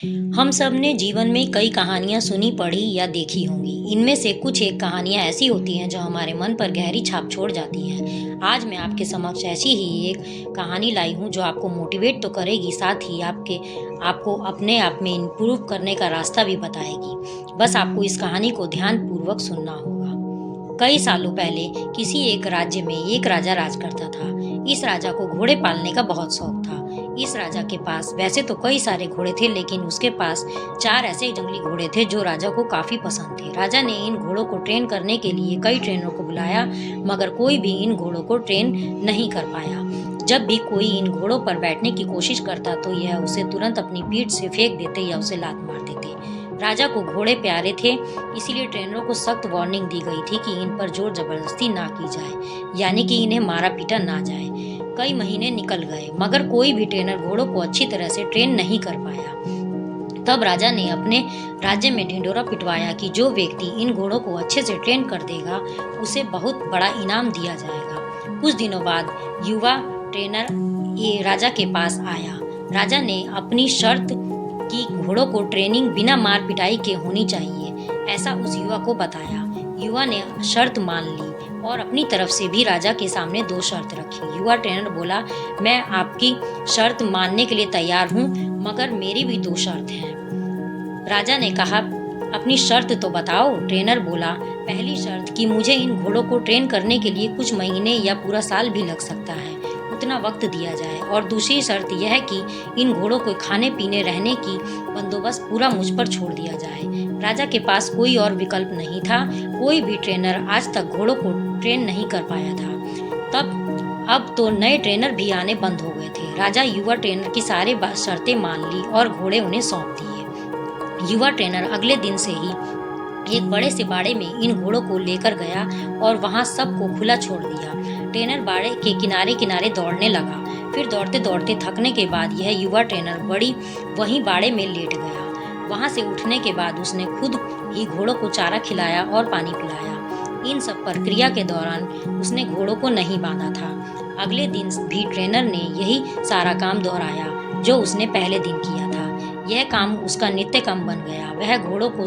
हम सब ने जीवन में कई कहानियाँ सुनी, पढ़ी या देखी होंगी। इनमें से कुछ एक कहानियाँ ऐसी होती हैं जो हमारे मन पर गहरी छाप छोड़ जाती हैं। आज मैं आपके समक्ष ऐसी ही एक कहानी लाई हूँ जो आपको मोटिवेट तो करेगी, साथ ही आपको अपने आप में इम्प्रूव करने का रास्ता भी बताएगी। बस आपको इस कहानी को ध्यानपूर्वक सुनना होगा। कई सालों पहले किसी एक राज्य में एक राजा राज करता था। इस राजा को घोड़े पालने का बहुत शौक था। इस राजा के पास वैसे तो कई सारे घोड़े थे, लेकिन उसके पास 4 ऐसे जंगली घोड़े थे जो राजा को काफी पसंद थे। राजा ने इन घोड़ों को ट्रेन करने के लिए कई ट्रेनरों को बुलाया, मगर कोई भी इन घोड़ों को ट्रेन नहीं कर पाया। जब भी कोई इन घोड़ों पर बैठने की कोशिश करता तो यह उसे तुरंत अपनी पीठ से फेंक देते या उसे लात मार देते। राजा को घोड़े प्यारे थे, इसीलिए ट्रेनरों को सख्त वार्निंग दी गई थी कि इन पर जोर जबरदस्ती ना की जाए, यानी कि इन्हें मारा पीटा ना जाए। कई महीने निकल गए, मगर कोई भी ट्रेनर घोड़ों को अच्छी तरह से ट्रेन नहीं कर पाया। तब राजा ने अपने राज्य में ढिंढोरा पिटवाया कि जो व्यक्ति इन घोड़ों को अच्छे से ट्रेन कर देगा, उसे बहुत बड़ा इनाम दिया जाएगा। कुछ दिनों बाद युवा ट्रेनर ये राजा के पास आया। राजा ने अपनी शर्त कि घोड़ों को ट्रेनिंग बिना मार पिटाई के होनी चाहिए, ऐसा उस युवा को बताया। युवा ने शर्त मान ली और अपनी तरफ से भी राजा के सामने 2 शर्त रखी। युवा ट्रेनर बोला, मैं आपकी शर्त मानने के लिए तैयार हूँ, मगर मेरी भी 2 शर्त हैं। राजा ने कहा, अपनी शर्त तो बताओ। ट्रेनर बोला, पहली शर्त कि मुझे इन घोड़ों को ट्रेन करने के लिए कुछ महीने या पूरा साल भी लग सकता है, उतना वक्त दिया जाए। और दूसरी शर्त यह है कि इन घोड़ों को खाने पीने रहने की बंदोबस्त पूरा मुझ पर छोड़ दिया जाए। राजा के पास कोई और विकल्प नहीं था। कोई भी ट्रेनर आज तक घोड़ों को ट्रेन नहीं कर पाया था। अब तो नए ट्रेनर भी आने बंद हो गए थे। राजा युवा ट्रेनर की सारी शर्तें मान ली और घोड़े उन्हें सौंप दिए। युवा ट्रेनर अगले दिन से ही एक बड़े से बाड़े में इन घोड़ों को लेकर गया और वहां सबको खुला छोड़ दिया। ट्रेनर बाड़े के किनारे किनारे दौड़ने लगा। फिर दौड़ते दौड़ते थकने के बाद यह युवा ट्रेनर वहीं बाड़े में लेट गया। वहां से उठने के बाद उसने खुद ही घोड़ों को चारा खिलाया और पानी पिलाया। इन सब प्रक्रिया के दौरान उसने घोड़ों को नहीं बांधा था। अगले दिन भी ट्रेनर ने यही सारा काम दोहराया जो उसने पहले दिन किया था। यह काम उसका नित्य काम बन गया। वह घोड़ों को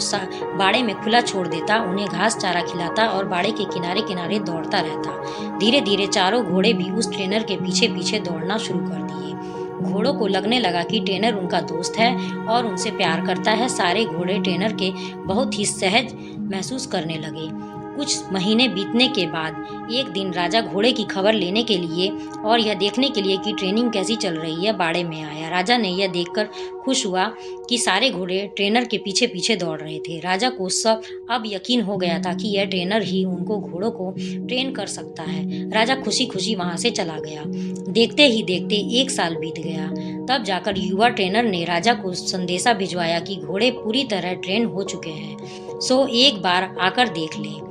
बाड़े में खुला छोड़ देता, उन्हें घास चारा खिलाता और बाड़े के किनारे किनारे दौड़ता रहता। धीरे धीरे चारों घोड़े भी उस ट्रेनर के पीछे पीछे दौड़ना शुरू कर दिए। घोड़ों को लगने लगा कि ट्रेनर उनका दोस्त है और उनसे प्यार करता है। सारे घोड़े ट्रेनर के बहुत ही सहज महसूस करने लगे। कुछ महीने बीतने के बाद एक दिन राजा घोड़े की खबर लेने के लिए और यह देखने के लिए कि ट्रेनिंग कैसी चल रही है, बाड़े में आया। राजा ने यह देखकर खुश हुआ कि सारे घोड़े ट्रेनर के पीछे पीछे दौड़ रहे थे। राजा को सब अब यकीन हो गया था कि यह ट्रेनर ही उनको घोड़ों को ट्रेन कर सकता है। राजा खुशी खुशी वहां से चला गया। देखते ही देखते 1 साल बीत गया। तब जाकर युवा ट्रेनर ने राजा को संदेशा भिजवाया कि घोड़े पूरी तरह ट्रेन हो चुके हैं, सो एक बार आकर देख ले।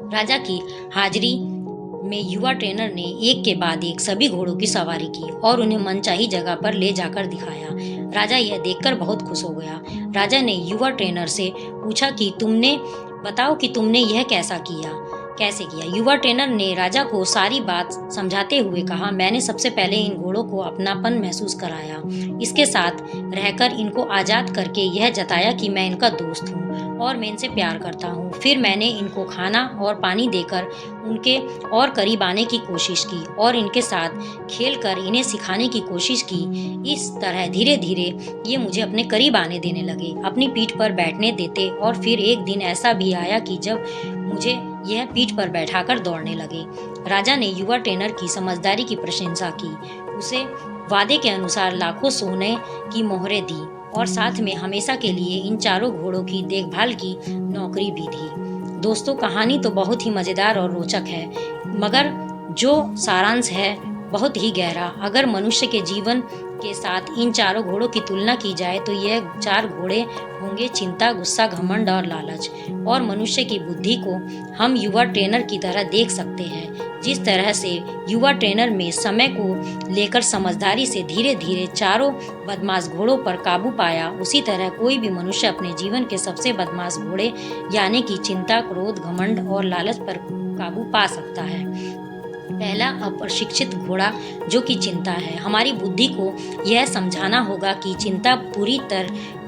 राजा की हाजिरी में युवा ट्रेनर ने एक के बाद एक सभी घोड़ों की सवारी की और उन्हें मनचाही जगह पर ले जाकर दिखाया। राजा यह देखकर बहुत खुश हो गया। राजा ने युवा ट्रेनर से पूछा कि बताओ कि तुमने यह कैसे किया। युवा ट्रेनर ने राजा को सारी बात समझाते हुए कहा, मैंने सबसे पहले इन घोड़ों को अपनापन महसूस कराया। इसके साथ रहकर इनको आज़ाद करके यह जताया कि मैं इनका दोस्त हूँ और मैं इनसे प्यार करता हूँ। फिर मैंने इनको खाना और पानी देकर उनके और करीब आने की कोशिश की और इनके साथ खेलकर इन्हें सिखाने की कोशिश की। इस तरह धीरे धीरे ये मुझे अपने करीब आने देने लगे, अपनी पीठ पर बैठने देते और फिर एक दिन ऐसा भी आया कि जब मुझे यह पीठ पर बैठाकर दौड़ने लगे। राजा ने युवा ट्रेनर की समझदारी की प्रशंसा की, उसे वादे के अनुसार लाखों सोने की मोहरें दी और साथ में हमेशा के लिए इन चारों घोड़ों की देखभाल की नौकरी भी दी। दोस्तों, कहानी तो बहुत ही मज़ेदार और रोचक है, मगर जो सारांश है बहुत ही गहरा। अगर मनुष्य के जीवन के साथ इन चारों घोड़ों की तुलना की जाए तो यह 4 घोड़े होंगे चिंता, गुस्सा, घमंड और लालच। और मनुष्य की बुद्धि को हम युवा ट्रेनर की तरह देख सकते हैं। जिस तरह से युवा ट्रेनर में समय को लेकर समझदारी से धीरे धीरे चारों बदमाश घोड़ों पर काबू पाया, उसी तरह कोई भी मनुष्य अपने जीवन के सबसे बदमाश घोड़े यानी कि चिंता, क्रोध, घमंड और लालच पर काबू पा सकता है। पहला अप्रशिक्षित घोड़ा जो कि चिंता है। हमारी बुद्धि को यह समझाना होगा कि चिंता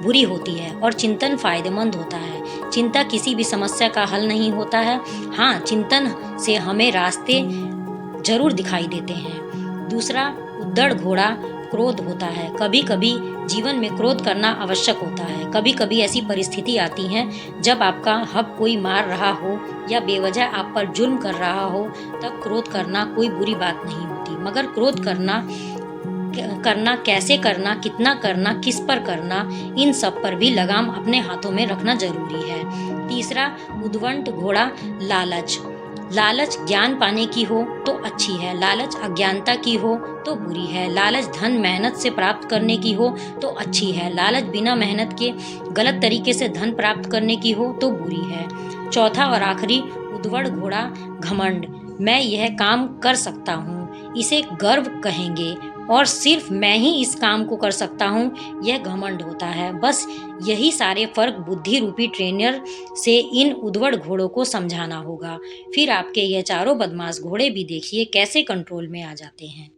बुरी होती है और चिंतन फायदेमंद होता है। चिंता किसी भी समस्या का हल नहीं होता है। हाँ, चिंतन से हमें रास्ते जरूर दिखाई देते हैं। दूसरा, उद्दंड घोड़ा क्रोध होता है। कभी कभी जीवन में क्रोध करना आवश्यक होता है। कभी कभी ऐसी परिस्थिति आती हैं जब आपका हक कोई मार रहा हो या बेवजह आप पर जुल्म कर रहा हो, तब क्रोध करना कोई बुरी बात नहीं होती। मगर क्रोध करना कैसे करना, कितना करना, किस पर करना, इन सब पर भी लगाम अपने हाथों में रखना जरूरी है। तीसरा, उद्दंड घोड़ा लालच। लालच ज्ञान पाने की हो तो अच्छी है, लालच अज्ञानता की हो तो बुरी है। लालच धन मेहनत से प्राप्त करने की हो तो अच्छी है, लालच बिना मेहनत के गलत तरीके से धन प्राप्त करने की हो तो बुरी है। चौथा और आखिरी उद्दंड घोड़ा घमंड। मैं यह काम कर सकता हूँ, इसे गर्व कहेंगे, और सिर्फ मैं ही इस काम को कर सकता हूँ, यह घमंड होता है। बस यही सारे फर्क बुद्धि रूपी ट्रेनर से इन उद्दंड घोड़ों को समझाना होगा। फिर आपके ये चारों बदमाश घोड़े भी देखिए कैसे कंट्रोल में आ जाते हैं।